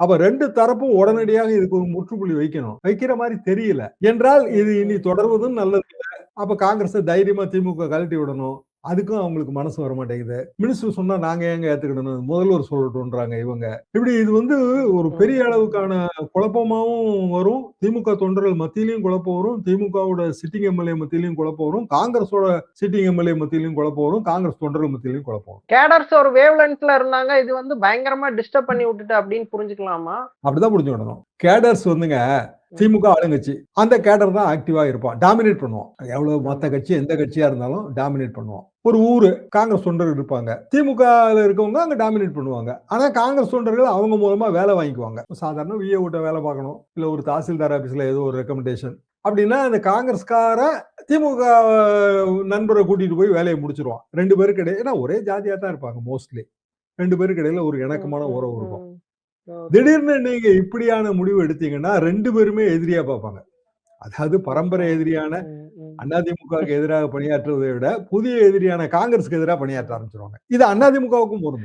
அப்ப 2 தரப்பும் உடனடியாக இதுக்கு ஒரு முற்றுப்புள்ளி வைக்கணும். வைக்கிற மாரி தெரியல. என்றால் இது இனி தொடர்வதும் நல்லது இல்ல. அப்ப காங்கிரஸ தைரியமா திமுக கழட்டி விடணும். அதுக்கும் அவங்களுக்கு மனசு வரமாட்டேங்குது. மினிஸ்டர் சொன்னா நாங்க ஏங்க ஏத்துக்கிடணும்? முதல்வர் சொல்லட்டும்ன்றாங்க இவங்க. இப்படி இது வந்து ஒரு பெரிய அளவுக்கான குழப்பமாவும் வரும். திமுக தொண்டர்கள் மத்தியிலயும் குழப்பம் வரும். திமுகவோட சிட்டிங் எம்எல்ஏ மத்தியிலயும் குழப்பம் வரும். காங்கிரஸோட சிட்டிங் எம்எல்ஏ மத்தியிலயும் குழப்பம் வரும். காங்கிரஸ் தொண்டர்கள் மத்தியிலயும் குழப்பம் வரும். கேடர்ஸ் ஒரு வேவ் லென்த்ல இருந்தாங்க. இது வந்து பயங்கரமா டிஸ்டர்ப் பண்ணி விட்டுட்டு அப்படின்னு புரிஞ்சுக்கலாமா? அப்படிதான் புரிஞ்சுக்கிடணும். கேடர்ஸ் வந்துங்க திமுக ஆளுங்கட்சி. அந்த கேடர் தான் ஆக்டிவா இருப்பான். டாமினேட் பண்ணுவான். எவ்வளவு மத்த கட்சி எந்த கட்சியா இருந்தாலும் டாமினேட் பண்ணுவான். ஒரு ஊரு காங்கிரஸ் தொண்டர்கள் இருப்பாங்க. திமுகல இருக்கவங்க அங்க டாமினேட் பண்ணுவாங்க. ஆனா காங்கிரஸ் தொண்டர்கள் அவங்க மூலமா வேலை வாங்கிக்குவாங்க. சாதாரண விஏ ஓட்ட வேலை பார்க்கணும். இல்ல ஒரு தாசில்தார் ஆபீஸ்ல ஏதோ ஒரு ரெக்கமெண்டேஷன். அப்படின்னா அந்த காங்கிரஸ்கார திமுக நண்பரை கூட்டிட்டு போய் வேலையை முடிச்சிருவான். 2 பேருக்கு இடையே ஏன்னா ஒரே ஜாதியா தான் இருப்பாங்க மோஸ்ட்லி. 2 பேருக்கு இடையில ஒரு இணக்கமான உறவு இருக்கும். திடீர்னு நீங்க இப்படியான முடிவு எடுத்தீங்கன்னா 2 பேருமே எதிரியா பார்ப்பாங்க. அதாவது பரம்பரை எதிரியான அதிமுகவுக்கு எதிராக பணியாற்றுவதை விட புதிய எதிரியான காங்கிரஸுக்கு எதிராக பணியாற்ற ஆரம்பிச்சிருவாங்க. இது அதிமுகவுக்கும் பொருந்தும்.